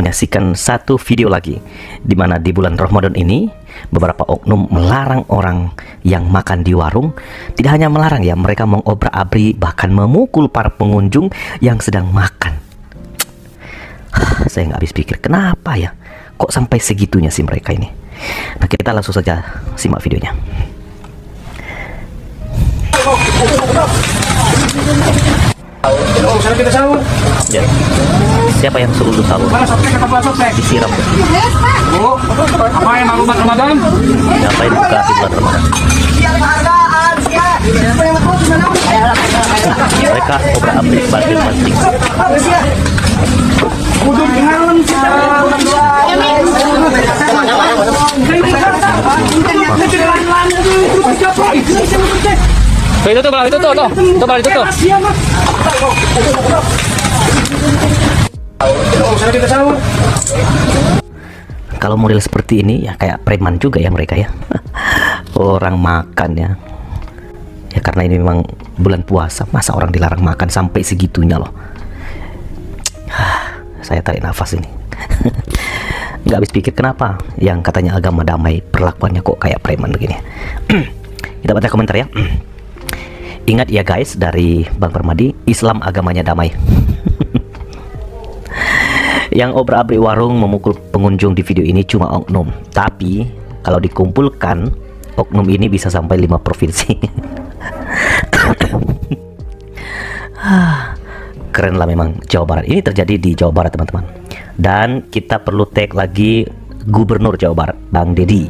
menyaksikan satu video lagi, di mana di bulan Ramadan ini beberapa oknum melarang orang yang makan di warung. Tidak hanya melarang ya, mereka mengobrak-abrik bahkan memukul para pengunjung yang sedang makan. Saya nggak habis pikir, kenapa ya kok sampai segitunya sih mereka ini. Nah, kita langsung saja simak videonya. Ya. Siapa yang suruh lu sahur? Disiram. Apa yang maklumat Ramadan? Ngapain buka di bulan Ramadan? Mereka obrak-abrik sambil mancing. Itu tuh, balik itu tuh. Kalau model seperti ini ya kayak preman juga ya mereka ya. Orang makan ya. Ya karena ini memang bulan puasa, masa orang dilarang makan sampai segitunya loh. Saya tarik nafas ini. Nggak habis pikir kenapa yang katanya agama damai perlakuannya kok kayak preman begini. Kita baca komentar ya. Ingat ya guys, dari Bang Permadi, Islam agamanya damai. Yang obrak-abrik warung memukul pengunjung di video ini cuma oknum, tapi kalau dikumpulkan oknum ini bisa sampai 5 provinsi. Keren lah memang Jawa Barat. Ini terjadi di Jawa Barat teman-teman. Dan kita perlu tag lagi Gubernur Jawa Barat, Bang Dedi.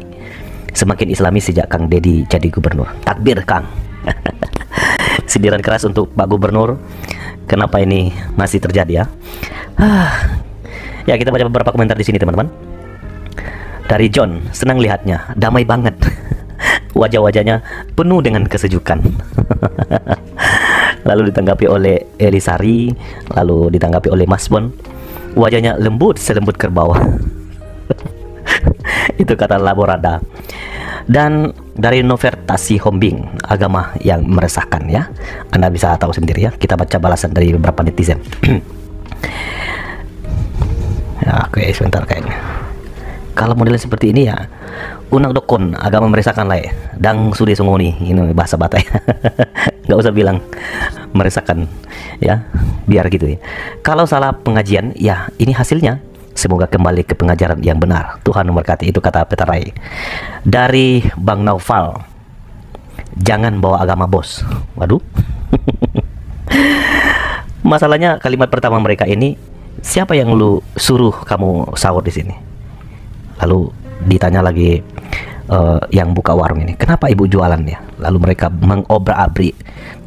Semakin islami sejak Kang Dedi jadi gubernur. Takbir Kang. Sindiran keras untuk Pak Gubernur. Kenapa ini masih terjadi ya? Ya, kita baca beberapa komentar di sini teman-teman. Dari John, senang lihatnya, damai banget. Wajah-wajahnya penuh dengan kesejukan. Lalu ditanggapi oleh Elisari, lalu ditanggapi oleh Mas Bon, wajahnya lembut selembut kerbau. Itu kata Laborada. Dan dari Novertasi Hombing, agama yang meresahkan ya. Anda bisa tahu sendiri ya. Kita baca balasan dari beberapa netizen. Ya, oke, sebentar kayaknya. Kalau modelnya seperti ini ya, unak dokon agama meresahkan lah ya. Dang sudah sungoni, ini bahasa Batak. Nggak usah bilang meresahkan ya, biar gitu ya. Kalau salah pengajian ya ini hasilnya. Semoga kembali ke pengajaran yang benar. Tuhan memberkati. Itu kata Peter Rai. Dari Bang Naufal, jangan bawa agama bos. Waduh. Masalahnya kalimat pertama mereka ini, siapa yang lu suruh kamu sahur di sini? Lalu ditanya lagi yang buka warung ini, kenapa ibu jualan ya? Lalu mereka mengobrak-abrik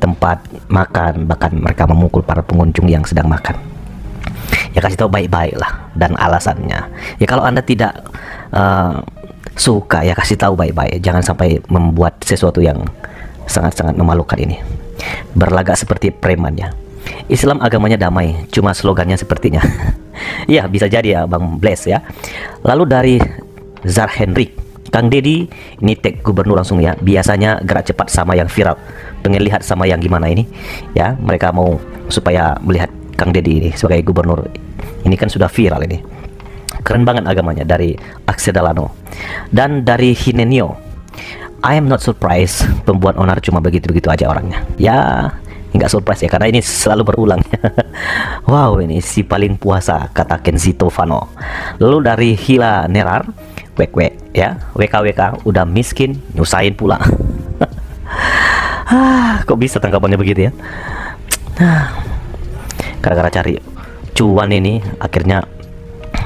tempat makan, bahkan mereka memukul para pengunjung yang sedang makan. Ya kasih tahu baik-baik lah dan alasannya. Ya kalau Anda tidak suka ya kasih tahu baik-baik. Jangan sampai membuat sesuatu yang sangat-sangat memalukan ini. Berlagak seperti preman ya. Islam agamanya damai, cuma slogannya sepertinya. Ya bisa jadi ya Bang Bless ya. Lalu dari Zar Henrik, Kang Dedi, ini tag gubernur langsung ya. Biasanya gerak cepat sama yang viral. Pengen lihat sama yang gimana ini ya. Mereka mau supaya melihat Kang Dedi ini sebagai gubernur. Ini kan sudah viral ini. Keren banget agamanya, dari Aksedalano. Dan dari Hinenio, I am not surprised. Pembuat onar cuma begitu-begitu aja orangnya. Ya nggak surprise ya, karena ini selalu berulang. Wow, ini si paling puasa, kata Kenzito Fano. Lalu dari Hila Nerar, wek ya, WKWK udah miskin nyusahin pula. Kok bisa tanggapannya begitu ya? Gara-gara cari cuan ini akhirnya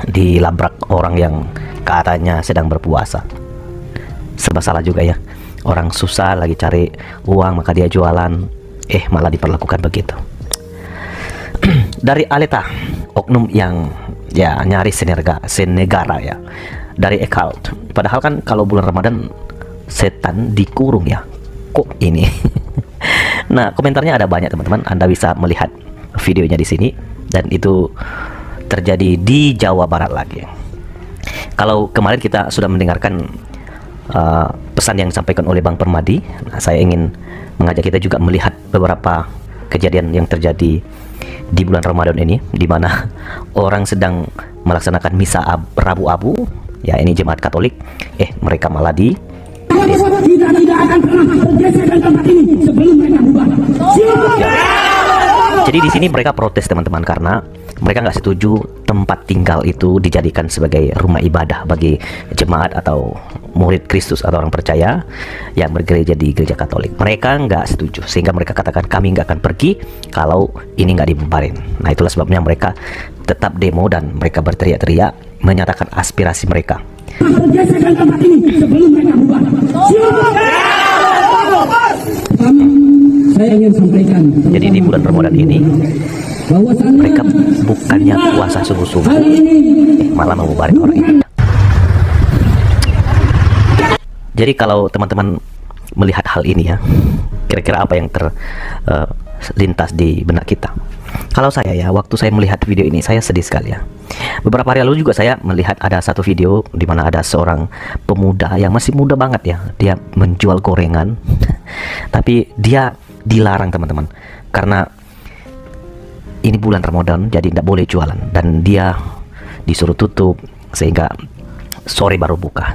dilabrak orang yang katanya sedang berpuasa. Serba salah juga ya. Orang susah lagi cari uang maka dia jualan, malah diperlakukan begitu. Dari Aleta, oknum yang ya nyaris senegara ya. Dari Eccult, padahal kan kalau bulan Ramadan setan dikurung ya. Kok ini? Nah, komentarnya ada banyak teman-teman. Anda bisa melihat videonya di sini, dan itu terjadi di Jawa Barat lagi. Kalau kemarin kita sudah mendengarkan pesan yang disampaikan oleh Bang Permadi, nah, saya ingin mengajak kita juga melihat beberapa kejadian yang terjadi di bulan Ramadan ini, di mana orang sedang melaksanakan misa Rabu-Abu, ya ini jemaat Katolik, mereka malah kita tidak akan pernah bergeserkan tempat ini sebelum mereka bubar. Jadi di sini mereka protes teman-teman, karena mereka nggak setuju tempat tinggal itu dijadikan sebagai rumah ibadah bagi jemaat atau murid Kristus atau orang percaya yang bergereja di gereja Katolik. Mereka nggak setuju, sehingga mereka katakan kami nggak akan pergi kalau ini nggak dibubarin. Nah, itulah sebabnya mereka tetap demo dan mereka berteriak-teriak menyatakan aspirasi mereka. Bergeserkan tempat ini sebelum mereka bubar. Saya ingin sampaikan. Jadi di bulan Ramadan ini mereka bukannya puasa sungguh-sungguh, malah membubarkan orang ini. Jadi kalau teman-teman melihat hal ini ya, kira-kira apa yang terlintas di benak kita? Kalau saya ya, waktu saya melihat video ini, saya sedih sekali ya. Beberapa hari lalu juga saya melihat ada satu video di mana ada seorang pemuda yang masih muda banget ya, dia menjual gorengan, tapi dia dilarang teman-teman, karena ini bulan Ramadan, jadi tidak boleh jualan, dan dia disuruh tutup sehingga sore baru buka.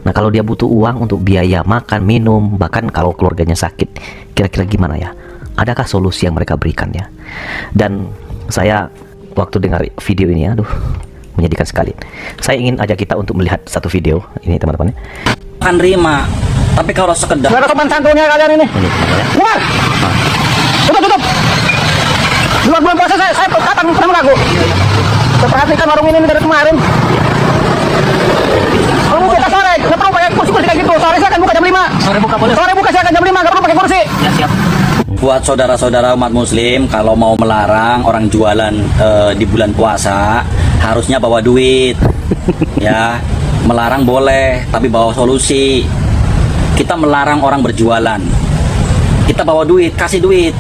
Nah, kalau dia butuh uang untuk biaya makan, minum, bahkan kalau keluarganya sakit, kira-kira gimana ya? Adakah solusi yang mereka berikan ya? Dan saya waktu dengar video ini, aduh, menyedihkan sekali. Saya ingin ajak kita untuk melihat satu video ini teman-teman. Akan terima, tapi kalau sekedar Nggak ada sopan santunnya kalian ini. Ini teman-teman ya. Bubar! Tutup! Di luar bulan puasa saya kapan pernah mengaku. Saya perhatikan warung ini dari kemarin. Kalau mau kita sore, nggak perlu pakai kursi-kursi kayak gitu. Sore saya akan buka jam 5. Sore buka boleh? Sore buka saya akan jam 5, nggak perlu pakai kursi. Ya, siap. buat saudara-saudara umat muslim, kalau mau melarang orang jualan di bulan puasa, harusnya bawa duit. Ya, melarang boleh, tapi bawa solusi. Kita melarang orang berjualan, kita bawa duit, kasih duit,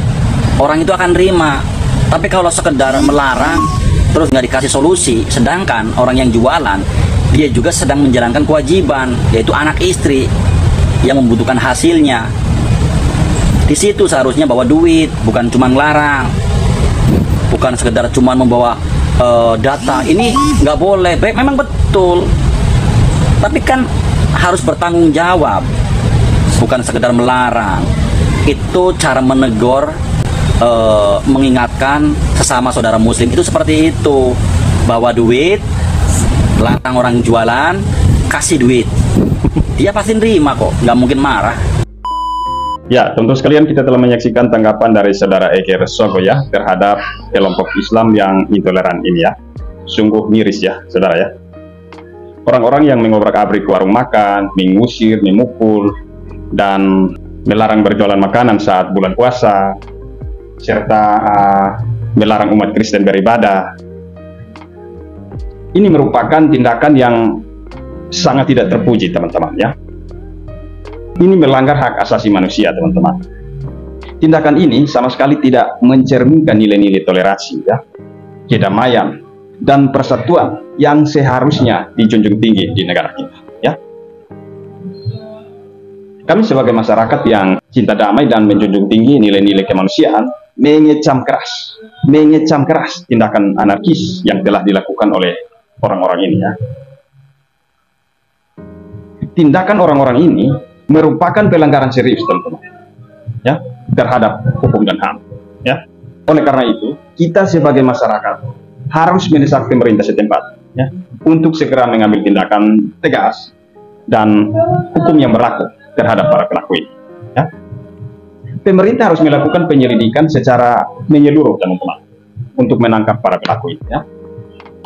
orang itu akan terima. Tapi kalau sekedar melarang terus nggak dikasih solusi, sedangkan orang yang jualan dia juga sedang menjalankan kewajiban, yaitu anak istri yang membutuhkan hasilnya. Di situ seharusnya bawa duit, bukan cuma ngelarang, bukan sekedar cuma membawa data. Ini nggak boleh, baik memang betul, tapi kan harus bertanggung jawab, bukan sekedar melarang. Itu cara menegur, mengingatkan sesama saudara muslim itu seperti itu. Bawa duit, larang orang jualan, kasih duit, dia pasti nerima kok, nggak mungkin marah. Ya, tentu sekalian kita telah menyaksikan tanggapan dari saudara Ege Resogo ya terhadap kelompok Islam yang intoleran ini ya. Sungguh miris ya, saudara ya. Orang-orang yang mengobrak-abrik warung makan, mengusir, memukul, dan melarang berjualan makanan saat bulan puasa, serta melarang umat Kristen beribadah. Ini merupakan tindakan yang sangat tidak terpuji, teman-teman ya. Ini melanggar hak asasi manusia, teman-teman. Tindakan ini sama sekali tidak mencerminkan nilai-nilai toleransi ya, kedamaian dan persatuan yang seharusnya dijunjung tinggi di negara kita ya. Kami sebagai masyarakat yang cinta damai dan menjunjung tinggi nilai-nilai kemanusiaan mengecam keras tindakan anarkis yang telah dilakukan oleh orang-orang ini ya. Tindakan orang-orang ini merupakan pelanggaran serius, teman-teman ya, terhadap hukum dan HAM ya. Oleh karena itu, kita sebagai masyarakat harus mendesak pemerintah setempat ya untuk segera mengambil tindakan tegas dan hukum yang berlaku terhadap para pelaku ini ya. Pemerintah harus melakukan penyelidikan secara menyeluruh, teman-teman, untuk menangkap para pelaku ini ya.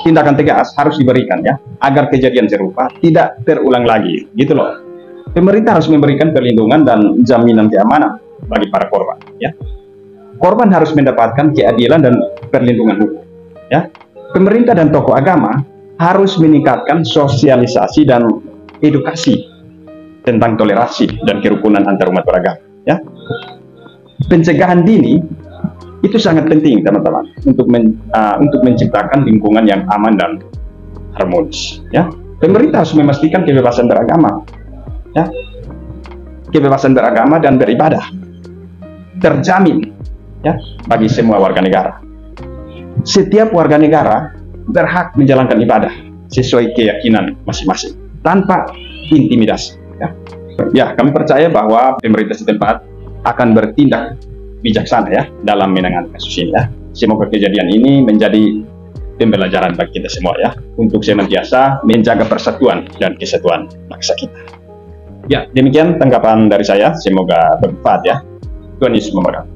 Tindakan tegas harus diberikan ya, agar kejadian serupa tidak terulang lagi gitu loh. Pemerintah harus memberikan perlindungan dan jaminan keamanan bagi para korban ya. Korban harus mendapatkan keadilan dan perlindungan hukum ya. Pemerintah dan tokoh agama harus meningkatkan sosialisasi dan edukasi tentang toleransi dan kerukunan antar umat beragama ya. Pencegahan dini itu sangat penting, teman-teman, untuk menciptakan lingkungan yang aman dan harmonis ya. Pemerintah harus memastikan kebebasan beragama ya, kebebasan beragama dan beribadah terjamin ya bagi semua warga negara setiap warga negara berhak menjalankan ibadah sesuai keyakinan masing-masing tanpa intimidasi. Ya, kami percaya bahwa pemerintah setempat akan bertindak bijaksana ya dalam menangani kasus ini ya. Semoga kejadian ini menjadi pembelajaran bagi kita semua ya, untuk senantiasa menjaga persatuan dan kesatuan bangsa kita. Ya, demikian tanggapan dari saya. Semoga bermanfaat ya. Tuhan Yesus memberkati.